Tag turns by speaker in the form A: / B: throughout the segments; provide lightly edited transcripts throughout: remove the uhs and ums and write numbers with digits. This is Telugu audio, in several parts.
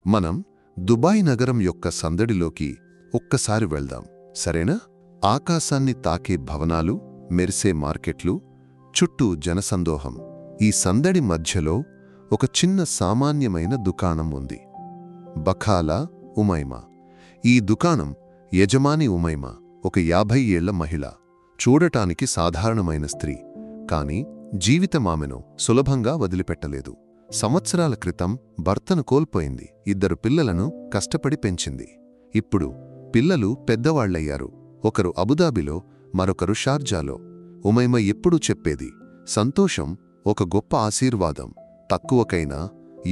A: మనం దుబాయ్ నగరం యొక్క సందడిలోకి ఒక్కసారి వెళ్దాం, సరేనా? ఆకాశాన్ని తాకే భవనాలు, మెరిసే మార్కెట్లు, చుట్టూ జనసందోహం. ఈ సందడి మధ్యలో ఒక చిన్న సామాన్యమైన దుకాణం ఉంది. బఖాలా ఉమైమా. ఈ దుకాణం యజమాని ఉమైమా ఒక 50 ఏళ్ల మహిళ. చూడటానికి సాధారణమైన స్త్రీ, కాని జీవితమామెను సులభంగా వదిలిపెట్టలేదు. సంవత్సరాల క్రితం భర్తను కోల్పోయింది. 2 పిల్లలను కష్టపడి పెంచింది. ఇప్పుడు పిల్లలు పెద్దవాళ్లయ్యారు. ఒకరు అబుదాబిలో, మరొకరు షార్జాలో. ఉమైమ ఎప్పుడూ చెప్పేది, సంతోషం ఒక గొప్ప ఆశీర్వాదం. తక్కువకైనా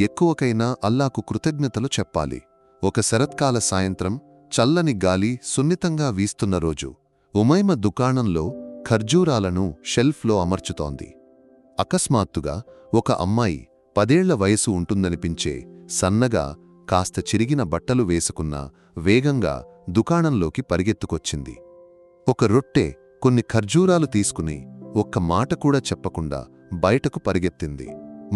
A: ఎక్కువకైనా అల్లాకు కృతజ్ఞతలు చెప్పాలి. ఒక శరత్కాల సాయంత్రం, చల్లని గాలి సున్నితంగా వీస్తున్న రోజు, ఉమైమ దుకాణంలో ఖర్జూరాలను షెల్ఫ్లో అమర్చుతోంది. అకస్మాత్తుగా ఒక అమ్మాయి, 10 ఏళ్ల వయసు ఉంటుందనిపించే, సన్నగా, కాస్త చిరిగిన బట్టలు వేసుకున్న, వేగంగా దుకాణంలోకి పరిగెత్తుకొచ్చింది. ఒక రొట్టె, కొన్ని ఖర్జూరాలు తీసుకుని ఒక్క మాట కూడా చెప్పకుండా బయటకు పరిగెత్తింది.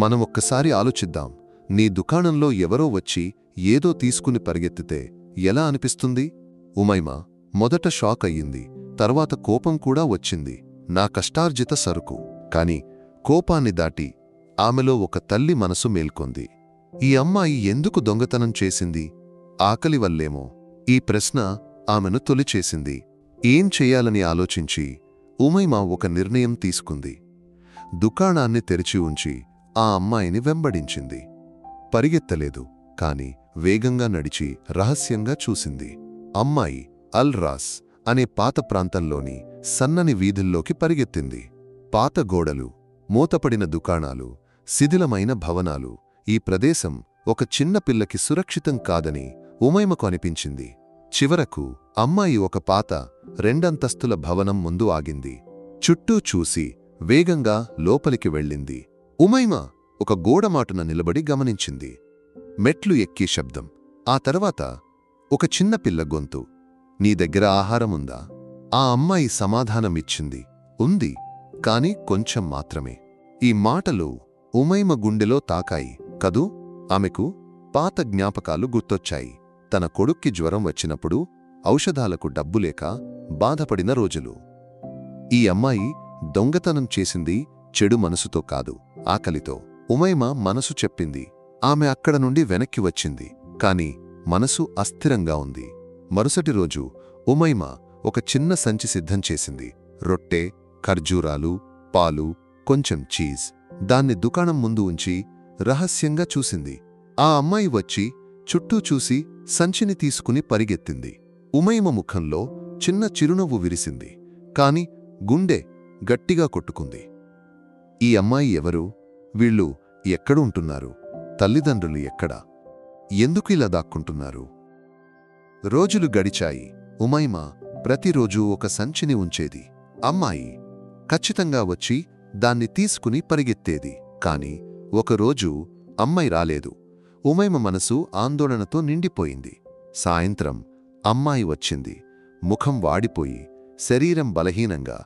A: మనం ఒక్కసారి ఆలోచిద్దాం. నీ దుకాణంలో ఎవరో వచ్చి ఏదో తీసుకుని పరిగెత్తితే ఎలా అనిపిస్తుంది? ఉమైమా మొదట షాక్ అయ్యింది. తర్వాత కోపం కూడా వచ్చింది. నా కష్టార్జిత సరుకు. కాని కోపాన్ని దాటి ఆమెలో ఒక తల్లి మనసు మేల్కొంది. ఈ అమ్మాయి ఎందుకు దొంగతనం చేసింది? ఆకలి వల్లేమో? ఈ ప్రశ్న ఆమెను తొలిచేసింది. ఏం చెయ్యాలని ఆలోచించి ఉమైమా ఒక నిర్ణయం తీసుకుంది. దుకాణాన్ని తెరిచి ఉంచి ఆ అమ్మాయిని వెంబడించింది. పరిగెత్తలేదు, కాని వేగంగా నడిచి రహస్యంగా చూసింది. అమ్మాయి అల్ రాస్ అనే పాత ప్రాంతంలోని సన్నని వీధుల్లోకి పరిగెత్తింది. పాత గోడలు, మూతపడిన దుకాణాలు, శిథిలమైన భవనాలు. ఈ ప్రదేశం ఒక చిన్న పిల్లకి సురక్షితం కాదని ఉమైమకు అనిపించింది. చివరకు అమ్మాయి ఒక పాత 2 అంతస్తుల భవనం ముందు ఆగింది. చుట్టూ చూసి వేగంగా లోపలికి వెళ్ళింది. ఉమైమా ఒక గోడమాటున నిలబడి గమనించింది. మెట్లు ఎక్కే శబ్దం. ఆ తర్వాత ఒక చిన్న పిల్ల గొంతు, నీ దగ్గర ఆహారముందా? ఆ అమ్మాయి సమాధానమిచ్చింది, ఉంది, కాని కొంచెం మాత్రమే. ఈ మాటలు ఉమైమ గుండెలో తాకాయి కదూ. ఆమెకు పాత జ్ఞాపకాలు గుర్తొచ్చాయి. తన కొడుక్కి జ్వరం వచ్చినప్పుడు ఔషధాలకు డబ్బులేక బాధపడిన రోజులు. ఈ అమ్మాయి దొంగతనం చేసింది చెడు మనసుతో కాదు, ఆకలితో. ఉమైమ మనసు చెప్పింది. ఆమె అక్కడ నుండి వెనక్కి వచ్చింది, కాని మనసు అస్థిరంగా ఉంది. మరుసటి రోజు ఉమైమ ఒక చిన్న సంచి సిద్ధం చేసింది. రొట్టె, ఖర్జూరాలు, పాలు, కొంచెం చీజ్. దాన్ని దుకాణం ముందు ఉంచి రహస్యంగా చూసింది. ఆ అమ్మాయి వచ్చి చుట్టూ చూసి సంచిని తీసుకుని పరిగెత్తింది. ఉమైమ ముఖంలో చిన్న చిరునవ్వు విరిసింది, కాని గుండె గట్టిగా కొట్టుకుంది. ఈ అమ్మాయి ఎవరు? వీళ్ళు ఎక్కడుంటున్నారు? తల్లిదండ్రులు ఎక్కడా? ఎందుకు ఇలా దాక్కుంటున్నారు? రోజులు గడిచాయి. ఉమైమ ప్రతిరోజూ ఒక సంచిని ఉంచేది. అమ్మాయి ఖచ్చితంగా వచ్చి దాన్ని తీసుకుని పరిగెత్తేది. కాని ఒకరోజు అమ్మాయి రాలేదు. ఉమైమ మనసు ఆందోళనతో నిండిపోయింది. సాయంత్రం అమ్మాయి వచ్చింది. ముఖం వాడిపోయి, శరీరం బలహీనంగా,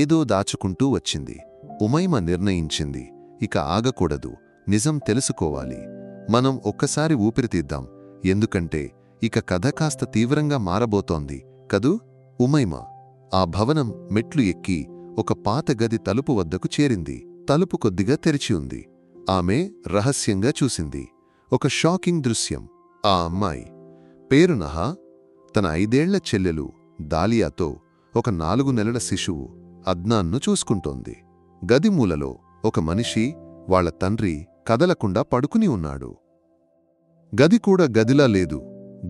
A: ఏదో దాచుకుంటూ వచ్చింది. ఉమైమ నిర్ణయించింది, ఇక ఆగకూడదు, నిజం తెలుసుకోవాలి. మనం ఒక్కసారి ఊపిరితీద్దాం, ఎందుకంటే ఇక కథ కాస్త తీవ్రంగా మారబోతోంది కదూ. ఉమైమ ఆ భవనం మెట్లు ఎక్కి ఒక పాత గది తలుపు వద్దకు చేరింది. తలుపు కొద్దిగా తెరిచి ఉంది. ఆమె రహస్యంగా చూసింది. ఒక షాకింగ్ దృశ్యం. ఆ అమ్మాయి, పేరు నహా, తన 5 ఏళ్ల చెల్లెలు దాలియాతో ఒక 4 నెలల శిశువు అద్నాన్ను చూసుకుంటోంది. గది మూలలో ఒక మనిషి, వాళ్ల తండ్రి, కదలకుండా పడుకుని ఉన్నాడు. గది కూడా గదిలా లేదు.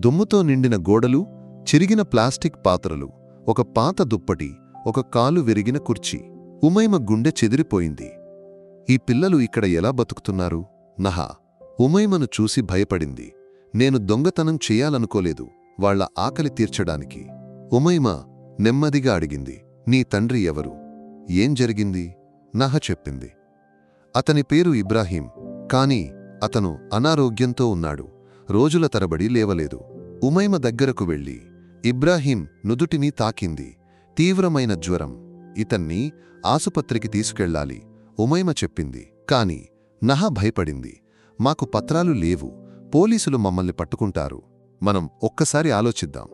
A: దుమ్ముతో నిండిన గోడలు, చిరిగిన ప్లాస్టిక్ పాత్రలు, ఒక పాత దుప్పటి, ఒక కాలు విరిగిన కుర్చీ. ఉమైమ గుండె చెదిరిపోయింది. ఈ పిల్లలు ఇక్కడ ఎలా బతుకుతున్నారు? నహా ఉమైమను చూసి భయపడింది. నేను దొంగతనం చెయ్యాలనుకోలేదు, వాళ్ల ఆకలి తీర్చడానికి. ఉమైమ నెమ్మదిగా అడిగింది, నీ తండ్రి ఎవరు? ఏం జరిగింది? నహ చెప్పింది. అతని పేరు ఇబ్రాహీం, కాని అతను అనారోగ్యంతో ఉన్నాడు. రోజుల తరబడి లేవలేదు. ఉమైమ దగ్గరకు వెళ్ళి ఇబ్రాహీం నుదుటిని తాకింది. తీవ్రమైన జ్వరం. ఇతన్ని ఆసుపత్రికి తీసుకెళ్లాలి, ఉమైమ చెప్పింది. కాని నహ భయపడింది. మాకు పత్రాలు లేవు, పోలీసులు మమ్మల్ని పట్టుకుంటారు. మనం ఒక్కసారి ఆలోచిద్దాం.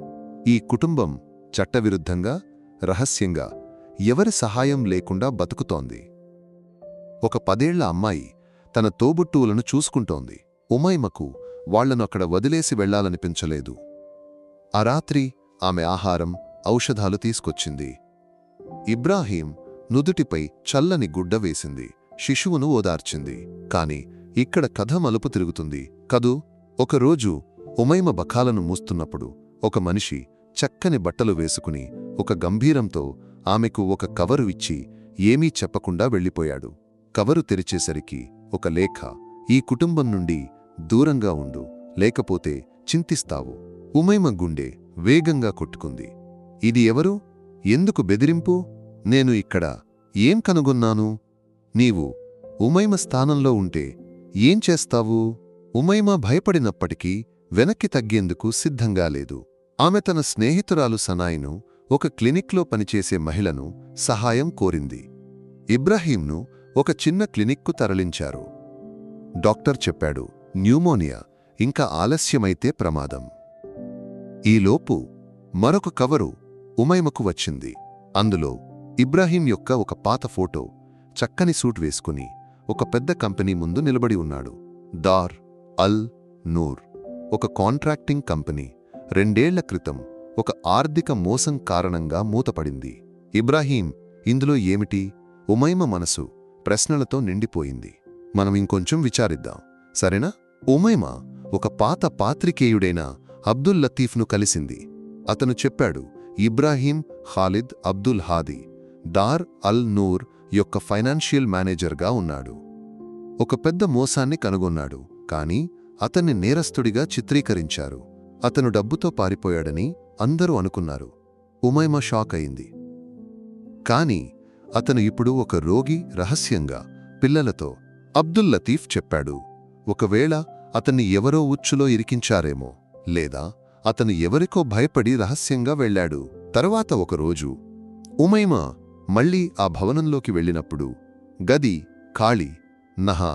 A: ఈ కుటుంబం చట్టవిరుద్ధంగా, రహస్యంగా, ఎవరి సహాయం లేకుండా బతుకుతోంది. ఒక 10 ఏళ్ల అమ్మాయి తన తోబుట్టువులను చూసుకుంటోంది. ఉమైమకు వాళ్లను అక్కడ వదిలేసి వెళ్లాలనిపించలేదు. ఆ రాత్రి ఆమె ఆహారం, ఔషధాలు తీసుకొచ్చింది. ఇబ్రాహీం నుదుటిపై చల్లని గుడ్డ వేసింది, శిశువును ఓదార్చింది. కాని ఇక్కడ కథ మలుపు తిరుగుతుంది కదూ. ఒకరోజు ఉమైమ బకాలను మూస్తున్నప్పుడు ఒక మనిషి చక్కని బట్టలు వేసుకుని ఒక గంభీరంతో ఆమెకు ఒక కవరు ఇచ్చి ఏమీ చెప్పకుండా వెళ్ళిపోయాడు. కవరు తెరిచేసరికి ఒక లేఖ: ఈ కుటుంబం నుండి దూరంగా ఉండు, లేకపోతే చింతిస్తావు. ఉమైమ గుండె వేగంగా కొట్టుకుంది. ఇది ఎవరు? ఎందుకు బెదిరింపు? నేను ఇక్కడ ఏం కనుగొన్నాను? నీవు ఉమైమ స్థానంలో ఉంటే ఏం చేస్తావు? ఉమైమ భయపడినప్పటికీ వెనక్కి తగ్గేందుకు సిద్ధంగా లేదు. ఆమె తన స్నేహితురాలు సనాయిను, ఒక క్లినిక్లో పనిచేసే మహిళను సహాయం కోరింది. ఇబ్రాహీంను ఒక చిన్న క్లినిక్కు తరలించారు. డాక్టర్ చెప్పాడు, న్యూమోనియా, ఇంకా ఆలస్యమైతే ప్రమాదం. ఈలోపు మరొక కవరు ఉమైమకు వచ్చింది. అందులో ఇబ్రాహీం యొక్క ఒక పాత ఫోటో, చక్కని సూట్ వేసుకుని ఒక పెద్ద కంపెనీ ముందు నిలబడి ఉన్నాడు. దార్ అల్ నూర్, ఒక కాంట్రాక్టింగ్ కంపెనీ, 2 ఏళ్ల క్రితం ఒక ఆర్థిక మోసం కారణంగా మూతపడింది. ఇబ్రాహీం, ఇందులో ఏమిటి? ఉమైమ మనసు ప్రశ్నలతో నిండిపోయింది. మనం ఇంకొంచెం విచారిద్దాం, సరేనా? ఉమైమ ఒక పాత పాత్రికేయుడైన అబ్దుల్ లతీఫ్ను కలిసింది. అతను చెప్పాడు, ఇబ్రాహీం ఖాలిద్ అబ్దుల్ హాదీ దార్ అల్ నూర్ యొక్క ఫైనాన్షియల్ మేనేజర్గా ఉన్నాడు. ఒక పెద్ద మోసాన్ని కనుగొన్నాడు, కాని అతన్ని నేరస్తుడిగా చిత్రీకరించారు. అతను డబ్బుతో పారిపోయాడని అందరూ అనుకున్నారు. ఉమైమ షాక్ అయింది. కాని అతను ఇప్పుడు ఒక రోగి, రహస్యంగా, పిల్లలతో. అబ్దుల్ లతీఫ్ చెప్పాడు, ఒకవేళ అతన్ని ఎవరో ఉచ్చులో ఇరికించారేమో, లేదా అతను ఎవరికో భయపడి రహస్యంగా వెళ్లాడు. తరువాత ఒకరోజు ఉమైమ మళ్లీ ఆ భవనంలోకి వెళ్ళినప్పుడు గది ఖాళీ. నహా,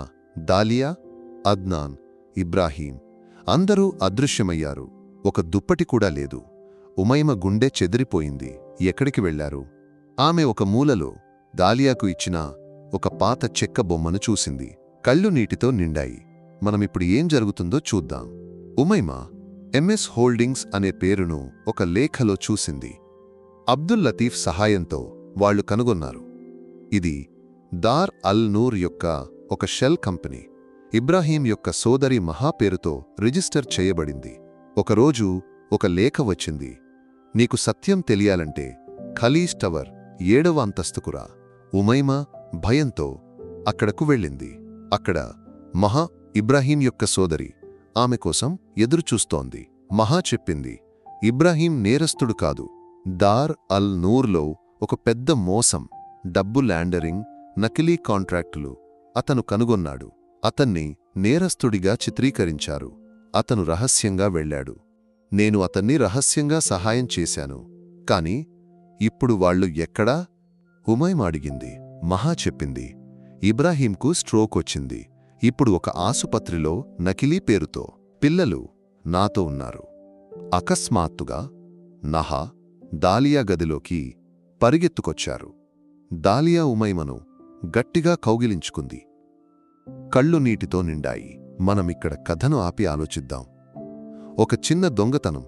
A: దాలియా, అద్నాన్, ఇబ్రాహీం అందరూ అదృశ్యమయ్యారు. ఒక దుప్పటి కూడా లేదు. ఉమైమ గుండె చెదిరిపోయింది. ఎక్కడికి వెళ్లారు? ఆమె ఒక మూలలో దాలియాకు ఇచ్చిన ఒక పాత చెక్క బొమ్మను చూసింది. కళ్ళు నీటితో నిండాయి. మనమిప్పుడు ఏం జరుగుతుందో చూద్దాం. ఉమైమ ఎంఎస్ హోల్డింగ్స్ అనే పేరును ఒక లేఖలో చూసింది. అబ్దుల్ లతీఫ్ సహాయంతో వాళ్లు కనుగొన్నారు. ఇది దార్ అల్ నూర్ యొక్క ఒక షెల్ కంపెనీ. ఇబ్రాహీం యొక్క సోదరి మహా పేరుతో రిజిస్టర్ చేయబడింది. ఒకరోజు ఒక లేఖ వచ్చింది. నీకు సత్యం తెలియాలంటే ఖలీజ్ టవర్ 7వ అంతస్తుకురా. ఉమైమ భయంతో అక్కడకు వెళ్ళింది. అక్కడ మహా, ఇబ్రాహీం యొక్క సోదరి, ఆమె కోసం ఎదురుచూస్తోంది. మహా చెప్పింది, ఇబ్రాహీం నేరస్తుడు కాదు. దార్ అల్ నూర్లో ఒక పెద్ద మోసం, డబ్బు ల్యాండరింగ్, నకిలీ కాంట్రాక్టులు అతను కనుగొన్నాడు. అతన్ని నేరస్తుడిగా చిత్రీకరించారు. అతను రహస్యంగా వెళ్లాడు. నేను అతన్ని రహస్యంగా సహాయం చేశాను. కాని ఇప్పుడు వాళ్లు ఎక్కడా? ఉమైమ అడిగింది. మహా చెప్పింది, ఇబ్రాహీంకు స్ట్రోక్ వచ్చింది. ఇప్పుడు ఒక ఆసుపత్రిలో నకిలీ పేరుతో. పిల్లలు నాతో ఉన్నారు. అకస్మాత్తుగా నహా, దాలియా గదిలోకి పరిగెత్తుకొచ్చారు. దాలియా ఉమైమను గట్టిగా కౌగిలించుకుంది. కళ్ళు నీటితో నిండాయి. మనమిక్కడ కథను ఆపి ఆలోచిద్దాం. ఒక చిన్న దొంగతనం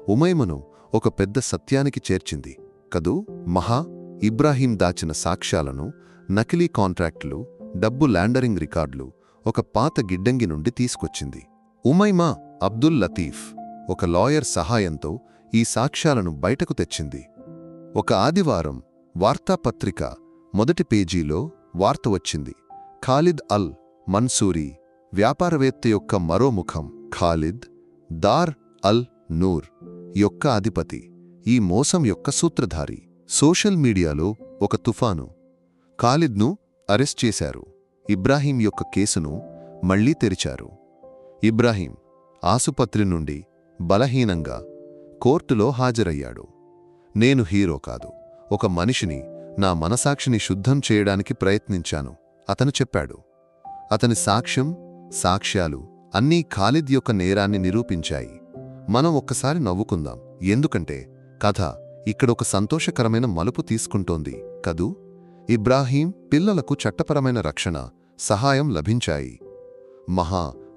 A: ఉమైమను ఒక పెద్ద సత్యానికి చేర్చింది కదూ. మహా, ఇబ్రాహీం దాచిన సాక్ష్యాలను, నకిలీ కాంట్రాక్టులు, డబ్బు ల్యాండరింగ్ రికార్డులు ఒక పాత గిడ్డంగి నుండి తీసుకొచ్చింది. ఉమైమ అబ్దుల్ లతీఫ్ ఒక లాయర్ సహాయంతో ఈ సాక్ష్యాలను బయటకు తెచ్చింది. ఒక ఆదివారం వార్తాపత్రిక మొదటి పేజీలో వార్త వచ్చింది. ఖాలిద్ అల్ మన్సూరీ, వ్యాపారవేత్త యొక్క మరో ముఖం. ఖాలిద్ దార్ అల్ నూర్ యొక్క అధిపతి, ఈ మోసం యొక్క సూత్రధారి. సోషల్ మీడియాలో ఒక తుఫాను. ఖాలిద్ను అరెస్ట్ చేశారు. ఇబ్రాహీం యొక్క కేసును మళ్లీ తెరిచారు. ఇబ్రాహీం ఆసుపత్రి నుండి బలహీనంగా కోర్టులో హాజరయ్యాడు. నేను హీరో కాదు, ఒక మనిషిని, నా మనసాక్షిని శుద్ధం చేయడానికి ప్రయత్నించాను అతను చెప్పాడు. అతని సాక్ష్యం, సాక్ష్యాలు అన్నీ ఖాలిద్ యొక్క నేరాన్ని నిరూపించాయి. మనం ఒక్కసారి నవ్వుకుందాం, ఎందుకంటే కథ ఇక్కడొక సంతోషకరమైన మలుపు తీసుకుంటోంది కదూ. ఇబ్రాహీం పిల్లలకు చట్టపరమైన రక్షణ, సహాయం లభించాయి.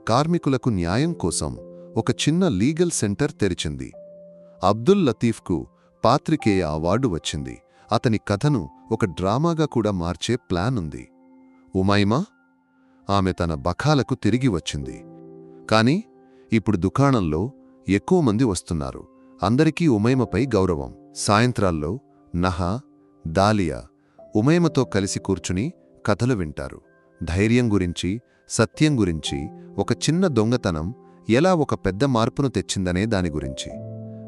A: కార్మికులకు న్యాయం కోసం ఒక చిన్న లీగల్ సెంటర్ తెరిచింది. అబ్దుల్ లతీఫ్కు పాత్రికేయ అవార్డు వచ్చింది. అతని కథను ఒక డ్రామాగా కూడా మార్చే ప్లాన్ ఉంది. ఉమైమా, ఆమె తన బఖాలకు తిరిగి వచ్చింది. కాని ఇప్పుడు దుకాణంలో ఎక్కువ మంది వస్తున్నారు. అందరికీ ఉమైమపై గౌరవం. సాయంత్రాల్లో నహా, దాలియా ఉమైమతో కలిసి కూర్చుని కథలు వింటారు. ధైర్యం గురించి, సత్యం గురించి, ఒక చిన్న దొంగతనం ఎలా ఒక పెద్ద మార్పును తెచ్చిందనే దాని గురించి.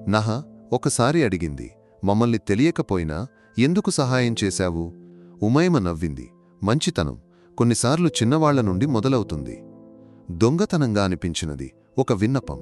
A: నహా ఒకసారి అడిగింది, మమ్మల్ని తెలియకపోయినా ఎందుకు సహాయం చేశావు? ఉమైమ నవ్వింది, మంచితనం కొన్నిసార్లు చిన్నవాళ్ల నుండి మొదలవుతుంది. దొంగతనంగా అనిపించినది ఒక విన్నపం.